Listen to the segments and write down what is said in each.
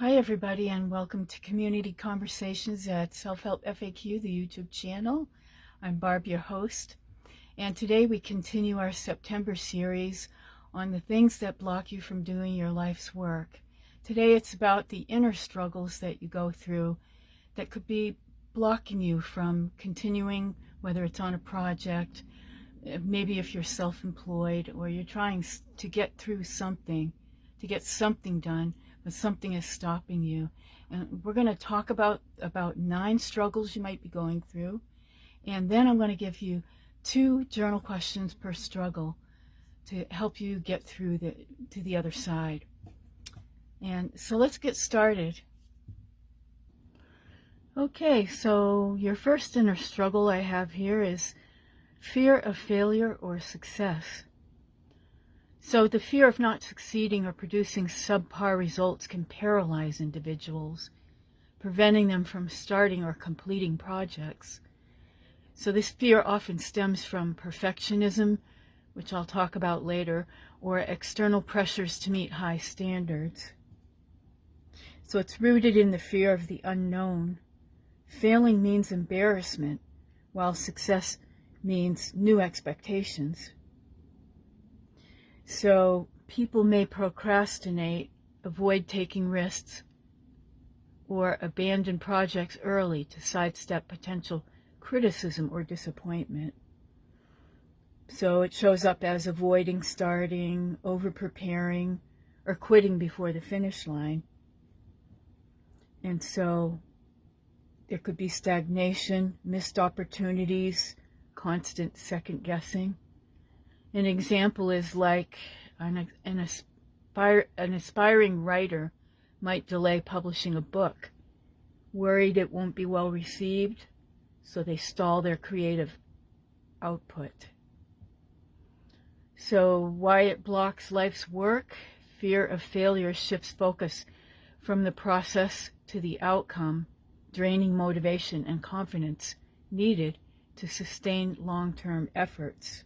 Hi everybody, and welcome to Community Conversations at Self-Help FAQ, the YouTube channel. I'm Barb, your host, and today we continue our September series on the things that block you from doing your life's work. Today it's about the inner struggles that you go through that could be blocking you from continuing, whether it's on a project, maybe if you're self-employed or you're trying to get through something, to get something done, but something is stopping you. And we're going to talk about 9 struggles you might be going through, and then I'm going to give you 2 journal questions per struggle to help you get through to the other side. And so let's get started. Okay, so your first inner struggle I have here is fear of failure or success. So the fear of not succeeding or producing subpar results can paralyze individuals, preventing them from starting or completing projects. So this fear often stems from perfectionism, which I'll talk about later, or external pressures to meet high standards. So it's rooted in the fear of the unknown. Failing means embarrassment, while success means new expectations. So people may procrastinate, avoid taking risks, or abandon projects early to sidestep potential criticism or disappointment. So it shows up as avoiding starting, over-preparing, or quitting before the finish line. And so there could be stagnation, missed opportunities, constant second-guessing. An example is like an aspiring writer might delay publishing a book, worried it won't be well received, so they stall their creative output. So why it blocks life's work? Fear of failure shifts focus from the process to the outcome, draining motivation and confidence needed to sustain long-term efforts.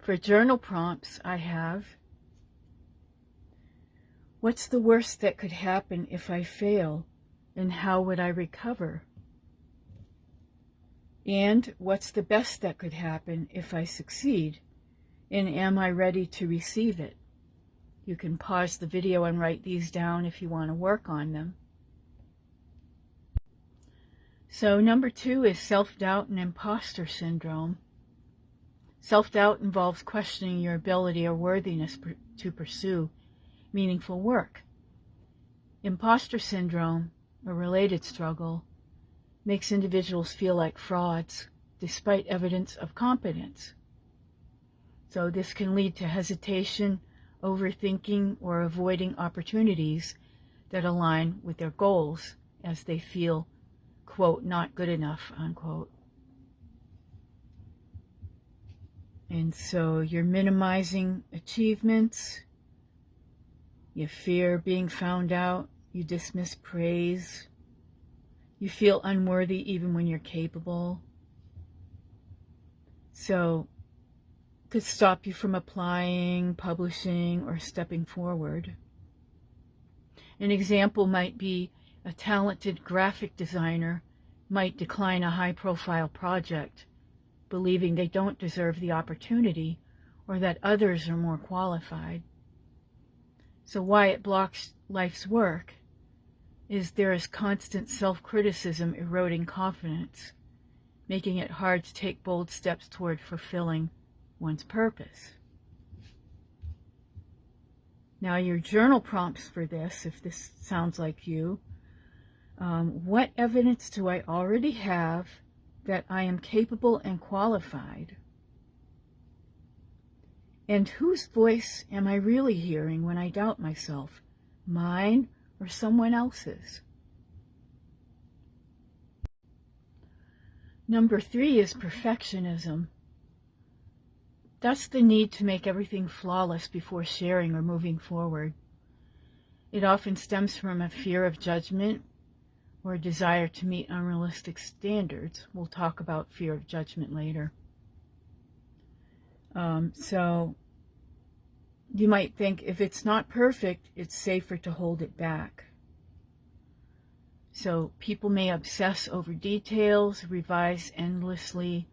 For journal prompts, I have, what's the worst that could happen if I fail, and how would I recover? And what's the best that could happen if I succeed, and am I ready to receive it? You can pause the video and write these down if you want to work on them. So number 2 is self-doubt and imposter syndrome. Self-doubt involves questioning your ability or worthiness to pursue meaningful work. Imposter syndrome, a related struggle, makes individuals feel like frauds despite evidence of competence. So this can lead to hesitation, overthinking, or avoiding opportunities that align with their goals as they feel, quote, not good enough, unquote. And so you're minimizing achievements, you fear being found out, you dismiss praise, you feel unworthy even when you're capable. So it could stop you from applying, publishing, or stepping forward. An example might be a talented graphic designer might decline a high-profile project, believing they don't deserve the opportunity or that others are more qualified. So why it blocks life's work is there is constant self-criticism eroding confidence, making it hard to take bold steps toward fulfilling one's purpose. Now your journal prompts for this, if this sounds like you, what evidence do I already have that I am capable and qualified? And whose voice am I really hearing when I doubt myself, mine or someone else's? Number 3 is perfectionism. That's the need to make everything flawless before sharing or moving forward. It often stems from a fear of judgment or a desire to meet unrealistic standards. We'll talk about fear of judgment later. So You might think if it's not perfect, it's safer to hold it back. So people may obsess over details, revise endlessly,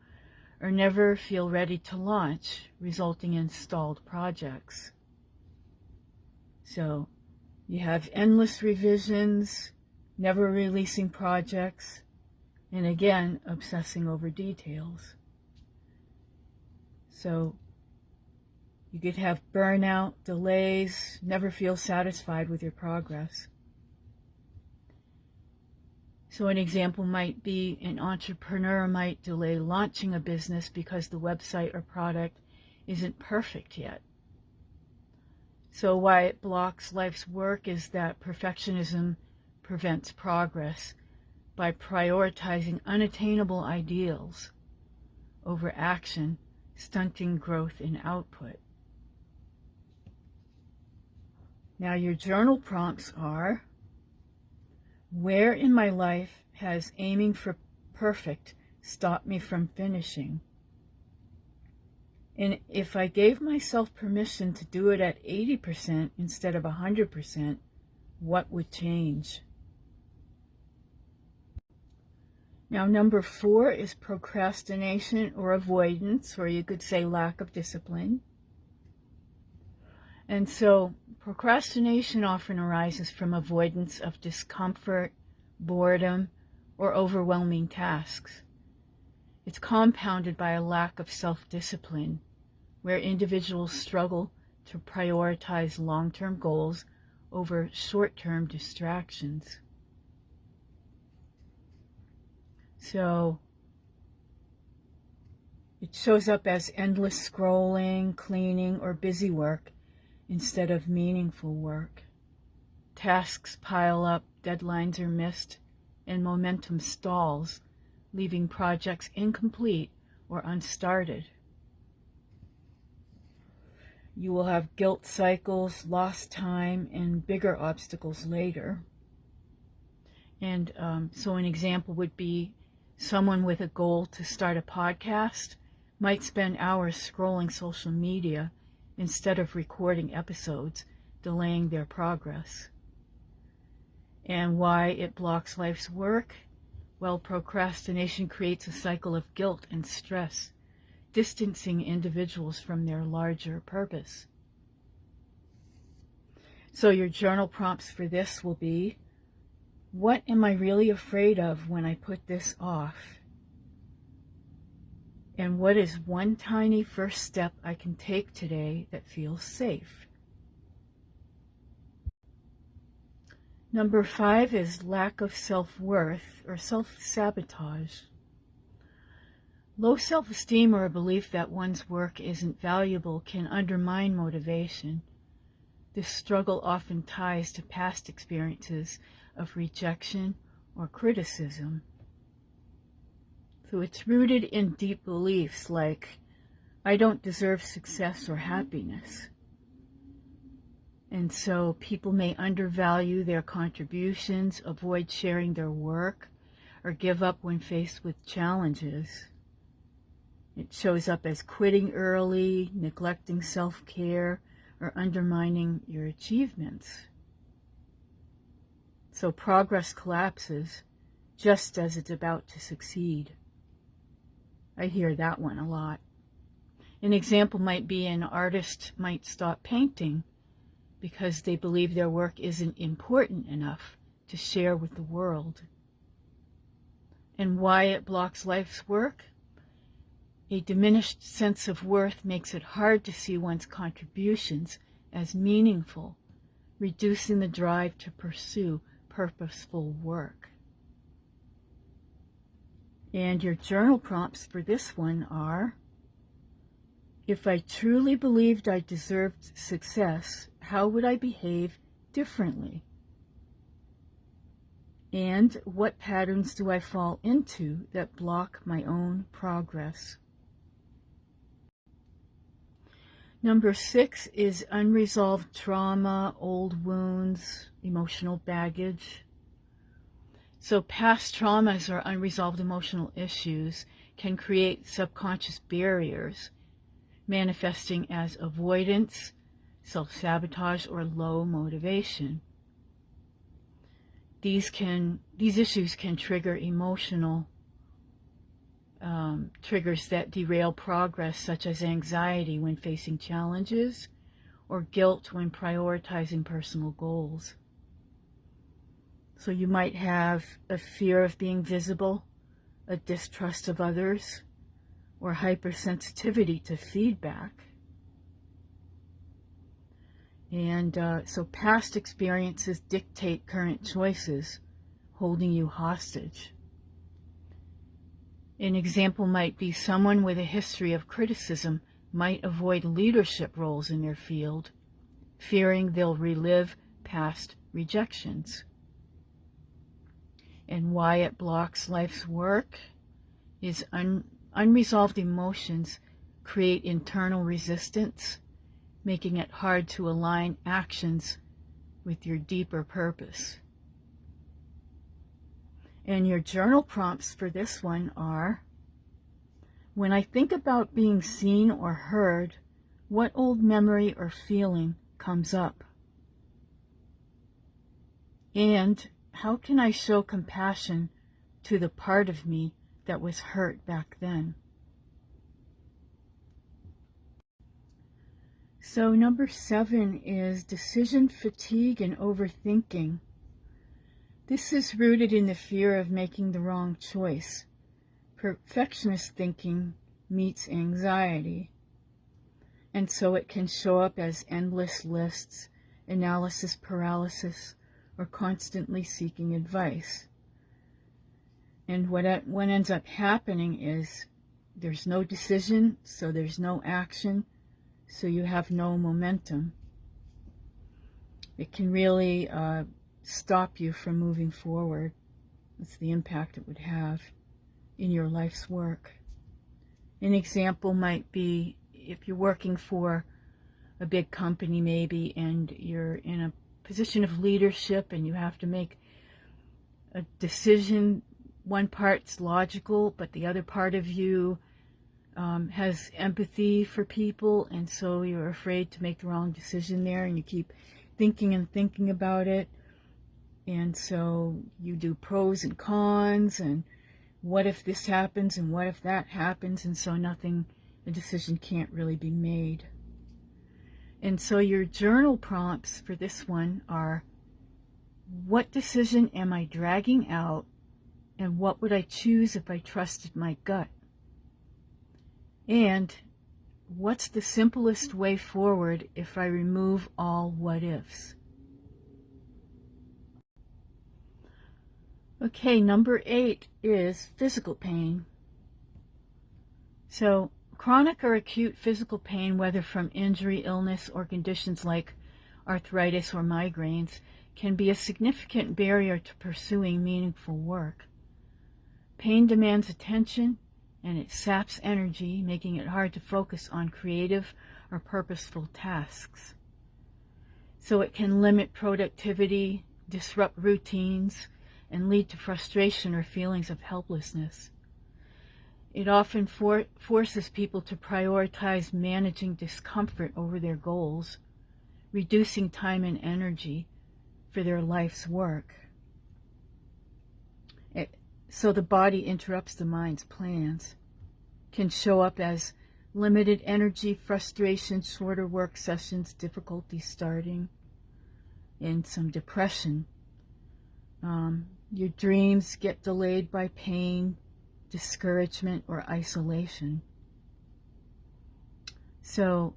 or never feel ready to launch, resulting in stalled projects. So you have endless revisions, never releasing projects, and again, obsessing over details. So you could have burnout, delays, never feel satisfied with your progress. So an example might be an entrepreneur might delay launching a business because the website or product isn't perfect yet. So why it blocks life's work is that perfectionism prevents progress by prioritizing unattainable ideals over action, stunting growth in output. Now your journal prompts are: where in my life has aiming for perfect stopped me from finishing? And if I gave myself permission to do it at 80% instead of 100%, what would change? Now, number 4 is procrastination or avoidance, or you could say lack of discipline. And so procrastination often arises from avoidance of discomfort, boredom, or overwhelming tasks. It's compounded by a lack of self-discipline, where individuals struggle to prioritize long-term goals over short-term distractions. So it shows up as endless scrolling, cleaning, or busy work instead of meaningful work. Tasks pile up, deadlines are missed, and momentum stalls, leaving projects incomplete or unstarted. You will have guilt cycles, lost time, and bigger obstacles later. And so an example would be someone with a goal to start a podcast might spend hours scrolling social media instead of recording episodes, delaying their progress. And why it blocks life's work? Well, procrastination creates a cycle of guilt and stress, distancing individuals from their larger purpose. So your journal prompts for this will be: what am I really afraid of when I put this off? And what is one tiny first step I can take today that feels safe? Number 5 is lack of self-worth or self-sabotage. Low self-esteem or a belief that one's work isn't valuable can undermine motivation. This struggle often ties to past experiences of rejection or criticism. So it's rooted in deep beliefs like, I don't deserve success or happiness. And so people may undervalue their contributions, avoid sharing their work, or give up when faced with challenges. It shows up as quitting early, neglecting self-care, or undermining your achievements. So progress collapses just as it's about to succeed. I hear that one a lot. An example might be an artist might stop painting because they believe their work isn't important enough to share with the world. And why it blocks life's work? A diminished sense of worth makes it hard to see one's contributions as meaningful, reducing the drive to pursue purposeful work. And your journal prompts for this one are: if I truly believed I deserved success, how would I behave differently? And what patterns do I fall into that block my own progress? Number 6 is unresolved trauma, old wounds, emotional baggage. So past traumas or unresolved emotional issues can create subconscious barriers, manifesting as avoidance, self-sabotage, or low motivation. These issues can trigger emotional triggers that derail progress, such as anxiety when facing challenges or guilt when prioritizing personal goals. So you might have a fear of being visible, a distrust of others, or hypersensitivity to feedback. And so past experiences dictate current choices, holding you hostage. An example might be someone with a history of criticism might avoid leadership roles in their field, fearing they'll relive past rejections. And why it blocks life's work is unresolved emotions create internal resistance, making it hard to align actions with your deeper purpose. And your journal prompts for this one are: when I think about being seen or heard, what old memory or feeling comes up? And how can I show compassion to the part of me that was hurt back then? So number 7 is decision fatigue and overthinking. This is rooted in the fear of making the wrong choice. Perfectionist thinking meets anxiety. And so it can show up as endless lists, analysis paralysis, or constantly seeking advice. And what ends up happening is there's no decision, so there's no action, so you have no momentum. It can really stop you from moving forward. That's the impact it would have in your life's work. An example might be if you're working for a big company maybe, and you're in a position of leadership and you have to make a decision. One part's logical, but the other part of you has empathy for people, and so you're afraid to make the wrong decision there, and you keep thinking and thinking about it. And so you do pros and cons, and what if this happens and what if that happens, and so the decision can't really be made. And so your journal prompts for this one are: what decision am I dragging out, and what would I choose if I trusted my gut? And what's the simplest way forward if I remove all what ifs? Okay, number 8 is physical pain. So chronic or acute physical pain, whether from injury, illness, or conditions like arthritis or migraines, can be a significant barrier to pursuing meaningful work. Pain demands attention, and it saps energy, making it hard to focus on creative or purposeful tasks. So it can limit productivity, disrupt routines, and lead to frustration or feelings of helplessness. It often forces people to prioritize managing discomfort over their goals, reducing time and energy for their life's work. So the body interrupts the mind's plans. Can show up as limited energy, frustration, shorter work sessions, difficulty starting, and some depression. Your dreams get delayed by pain, discouragement, or isolation. So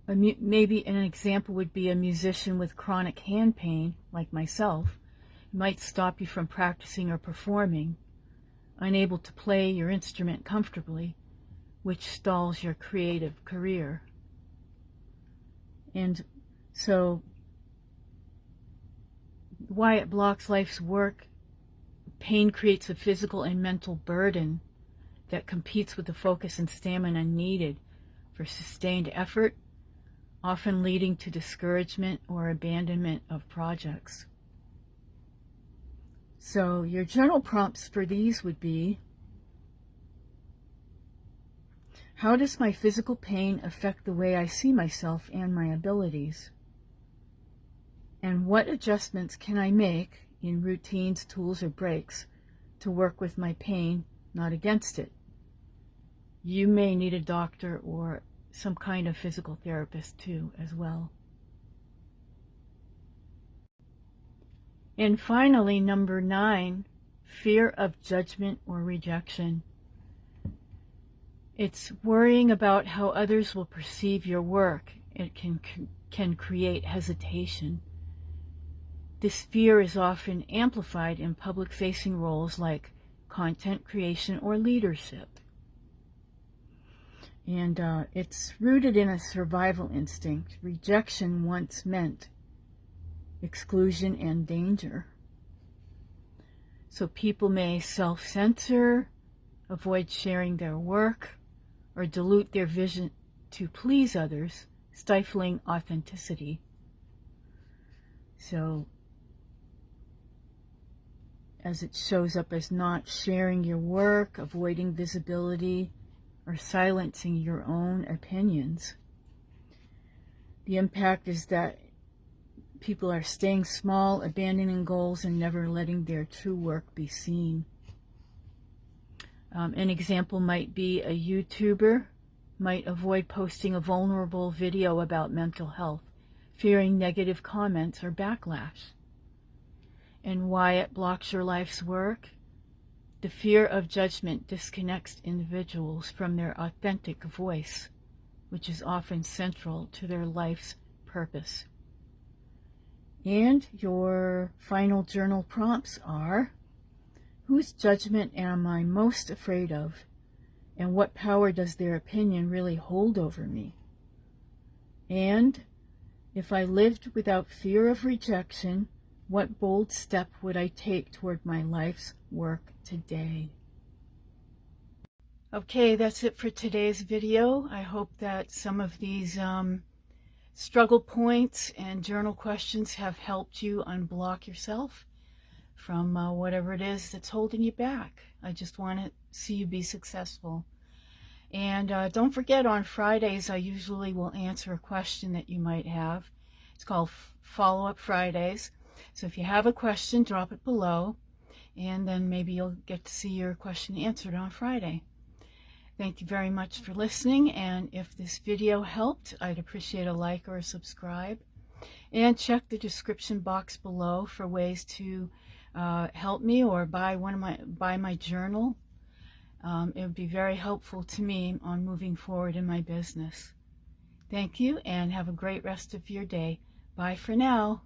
maybe an example would be a musician with chronic hand pain, like myself, might stop you from practicing or performing, unable to play your instrument comfortably, which stalls your creative career. And so why it blocks life's work: pain creates a physical and mental burden that competes with the focus and stamina needed for sustained effort, often leading to discouragement or abandonment of projects. So your journal prompts for these would be: How does my physical pain affect the way I see myself and my abilities? And what adjustments can I make in routines, tools, or breaks to work with my pain, not against it? You may need a doctor or some kind of physical therapist too, as well. And finally, number 9, fear of judgment or rejection. It's worrying about how others will perceive your work. It can create hesitation. This fear is often amplified in public-facing roles like content creation or leadership. And it's rooted in a survival instinct. Rejection once meant exclusion and danger. So people may self-censor, avoid sharing their work, or dilute their vision to please others, stifling authenticity. So, as it shows up as not sharing your work, avoiding visibility, or silencing your own opinions. The impact is that people are staying small, abandoning goals, and never letting their true work be seen. An example might be a YouTuber might avoid posting a vulnerable video about mental health, fearing negative comments or backlash. And why it blocks your life's work? The fear of judgment disconnects individuals from their authentic voice, which is often central to their life's purpose. And your final journal prompts are: whose judgment am I most afraid of? And what power does their opinion really hold over me? And if I lived without fear of rejection, what bold step would I take toward my life's work today? Okay, that's it for today's video. I hope that some of these struggle points and journal questions have helped you unblock yourself from whatever it is that's holding you back. I just want to see you be successful. And don't forget, on Fridays I usually will answer a question that you might have. It's called Follow-Up Fridays. So if you have a question, drop it below, and then maybe you'll get to see your question answered on Friday. Thank you very much for listening, and if this video helped, I'd appreciate a like or a subscribe. And check the description box below for ways to help me or buy my journal. It would be very helpful to me on moving forward in my business. Thank you, and have a great rest of your day. Bye for now.